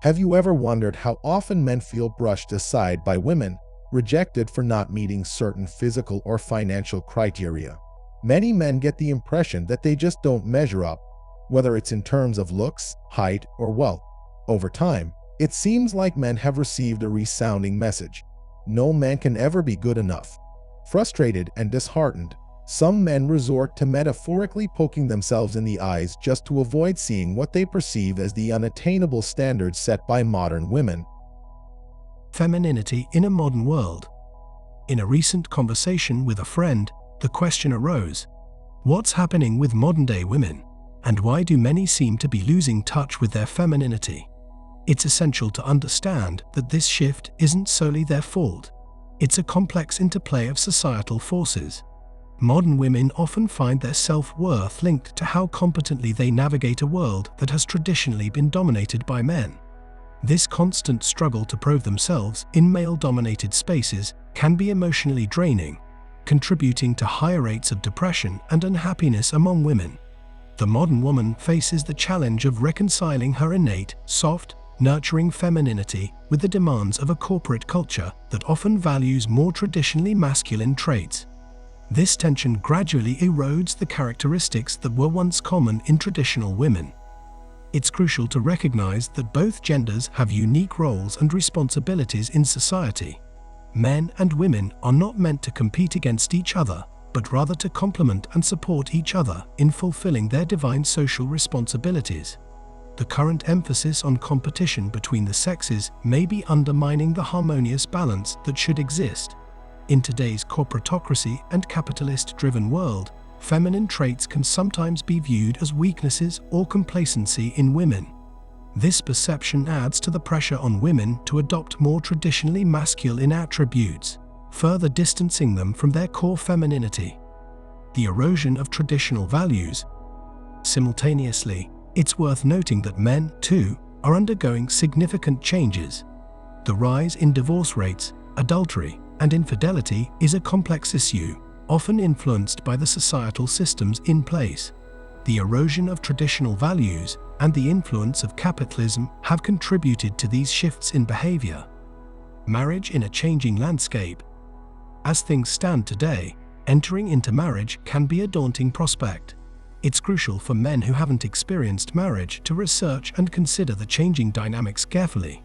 Have you ever wondered how often men feel brushed aside by women, rejected for not meeting certain physical or financial criteria? Many men get the impression that they just don't measure up, whether it's in terms of looks, height, or wealth. Over time, it seems like men have received a resounding message: no man can ever be good enough. Frustrated and disheartened, some men resort to metaphorically poking themselves in the eyes just to avoid seeing what they perceive as the unattainable standards set by modern women. Femininity in a modern world. In a recent conversation with a friend, the question arose: what's happening with modern-day women, and why do many seem to be losing touch with their femininity? It's essential to understand that this shift isn't solely their fault. It's a complex interplay of societal forces. Modern women often find their self-worth linked to how competently they navigate a world that has traditionally been dominated by men. This constant struggle to prove themselves in male-dominated spaces can be emotionally draining, contributing to higher rates of depression and unhappiness among women. The modern woman faces the challenge of reconciling her innate, soft, nurturing femininity with the demands of a corporate culture that often values more traditionally masculine traits. This tension gradually erodes the characteristics that were once common in traditional women. It's crucial to recognize that both genders have unique roles and responsibilities in society. Men and women are not meant to compete against each other, but rather to complement and support each other in fulfilling their divine social responsibilities. The current emphasis on competition between the sexes may be undermining the harmonious balance that should exist. In today's corporatocracy and capitalist-driven world, feminine traits can sometimes be viewed as weaknesses or complacency in women. This perception adds to the pressure on women to adopt more traditionally masculine attributes, further distancing them from their core femininity. The erosion of traditional values. Simultaneously, it's worth noting that men, too, are undergoing significant changes. The rise in divorce rates, adultery, and infidelity is a complex issue, often influenced by the societal systems in place. The erosion of traditional values and the influence of capitalism have contributed to these shifts in behavior. Marriage in a changing landscape. As things stand today, entering into marriage can be a daunting prospect. It's crucial for men who haven't experienced marriage to research and consider the changing dynamics carefully.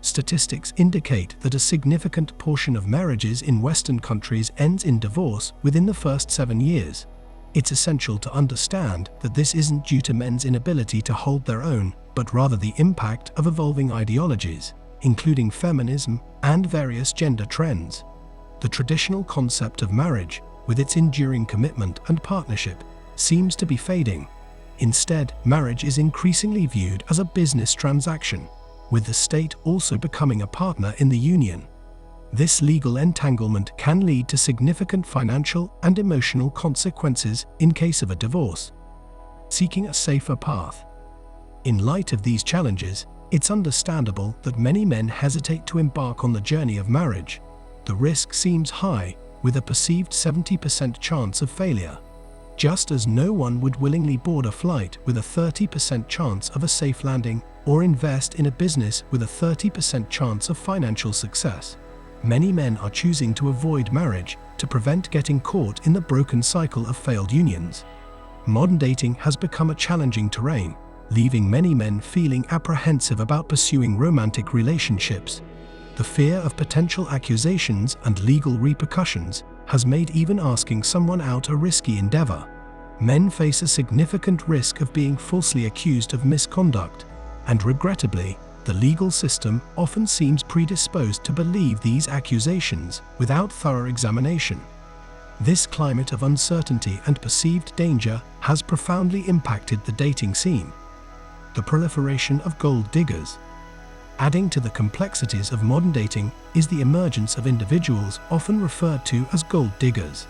Statistics indicate that a significant portion of marriages in Western countries ends in divorce within the first 7 years. It's essential to understand that this isn't due to men's inability to hold their own, but rather the impact of evolving ideologies, including feminism and various gender trends. The traditional concept of marriage, with its enduring commitment and partnership, seems to be fading. Instead, marriage is increasingly viewed as a business transaction, with the state also becoming a partner in the union. This legal entanglement can lead to significant financial and emotional consequences in case of a divorce. Seeking a safer path. In light of these challenges, it's understandable that many men hesitate to embark on the journey of marriage. The risk seems high, with a perceived 70% chance of failure. Just as no one would willingly board a flight with a 30% chance of a safe landing, or invest in a business with a 30% chance of financial success. Many men are choosing to avoid marriage to prevent getting caught in the broken cycle of failed unions. Modern dating has become a challenging terrain, leaving many men feeling apprehensive about pursuing romantic relationships. The fear of potential accusations and legal repercussions has made even asking someone out a risky endeavor. Men face a significant risk of being falsely accused of misconduct, and regrettably, the legal system often seems predisposed to believe these accusations without thorough examination. This climate of uncertainty and perceived danger has profoundly impacted the dating scene. The proliferation of gold diggers. Adding to the complexities of modern dating is the emergence of individuals often referred to as gold diggers.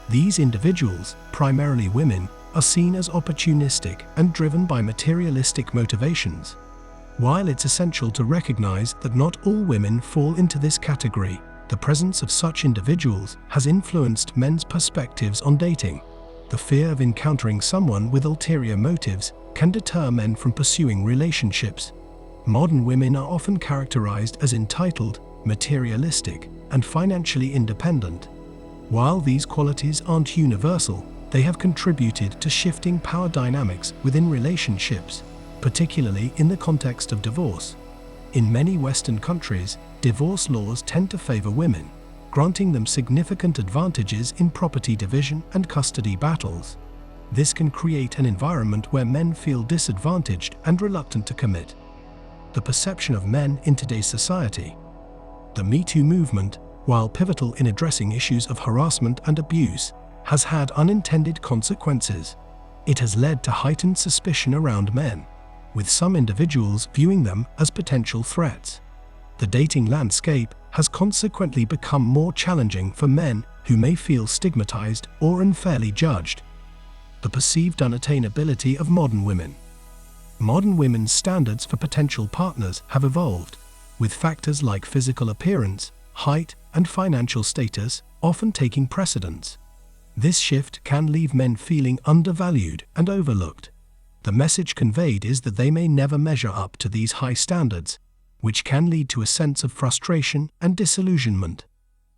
These individuals, primarily women, are seen as opportunistic and driven by materialistic motivations. While it's essential to recognize that not all women fall into this category, the presence of such individuals has influenced men's perspectives on dating. The fear of encountering someone with ulterior motives can deter men from pursuing relationships. Modern women are often characterized as entitled, materialistic, and financially independent. While these qualities aren't universal, they have contributed to shifting power dynamics within relationships, particularly in the context of divorce. In many Western countries, divorce laws tend to favor women, granting them significant advantages in property division and custody battles. This can create an environment where men feel disadvantaged and reluctant to commit. The perception of men in today's society. The Me Too movement, while pivotal in addressing issues of harassment and abuse, has had unintended consequences. It has led to heightened suspicion around men, with some individuals viewing them as potential threats. The dating landscape has consequently become more challenging for men who may feel stigmatized or unfairly judged. The perceived unattainability of modern women. Modern women's standards for potential partners have evolved, with factors like physical appearance, height, and financial status often taking precedence. This shift can leave men feeling undervalued and overlooked. The message conveyed is that they may never measure up to these high standards, which can lead to a sense of frustration and disillusionment.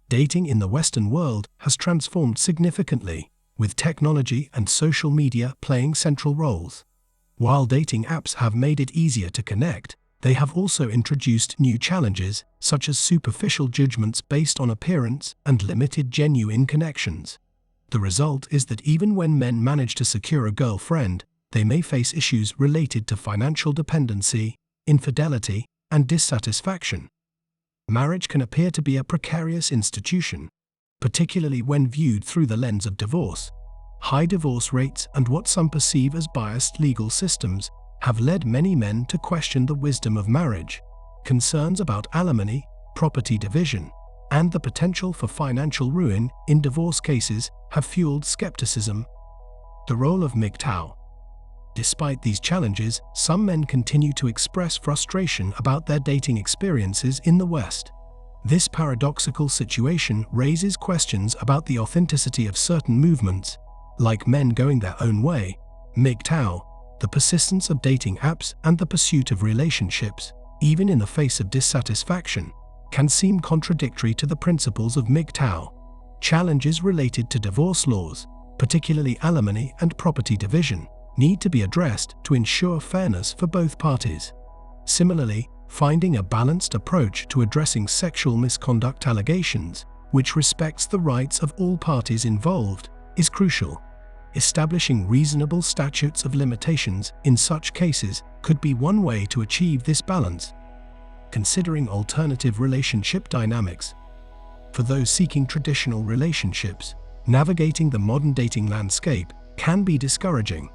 Dating in the Western world has transformed significantly, with technology and social media playing central roles. While dating apps have made it easier to connect, they have also introduced new challenges, such as superficial judgments based on appearance and limited genuine connections. The result is that even when men manage to secure a girlfriend, they may face issues related to financial dependency, infidelity, and dissatisfaction. Marriage can appear to be a precarious institution, particularly when viewed through the lens of divorce. High divorce rates and what some perceive as biased legal systems have led many men to question the wisdom of marriage. Concerns about alimony, property division, and the potential for financial ruin in divorce cases have fueled skepticism. The role of MGTOW. Despite these challenges, some men continue to express frustration about their dating experiences in the West. This paradoxical situation raises questions about the authenticity of certain movements, like men going their own way, MGTOW, the persistence of dating apps and the pursuit of relationships, even in the face of dissatisfaction, can seem contradictory to the principles of MGTOW. Challenges related to divorce laws, particularly alimony and property division, need to be addressed to ensure fairness for both parties. Similarly, finding a balanced approach to addressing sexual misconduct allegations, which respects the rights of all parties involved, is crucial. Establishing reasonable statutes of limitations in such cases could be one way to achieve this balance. Considering alternative relationship dynamics. For those seeking traditional relationships, navigating the modern dating landscape can be discouraging.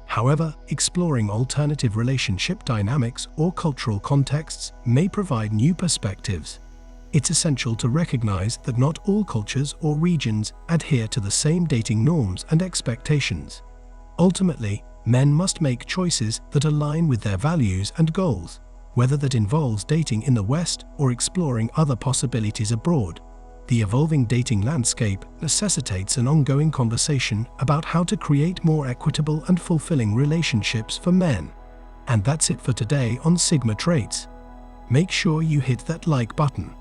However, exploring alternative relationship dynamics or cultural contexts may provide new perspectives. It's essential to recognize that not all cultures or regions adhere to the same dating norms and expectations. Ultimately, men must make choices that align with their values and goals, whether that involves dating in the West or exploring other possibilities abroad. The evolving dating landscape necessitates an ongoing conversation about how to create more equitable and fulfilling relationships for men. And that's it for today on Sigma Traits. Make sure you hit that like button,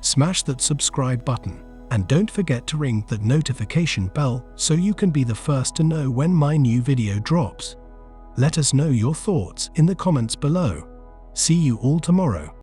smash that subscribe button, and don't forget to ring that notification bell so you can be the first to know when my new video drops. Let us know your thoughts in the comments below. See you all tomorrow.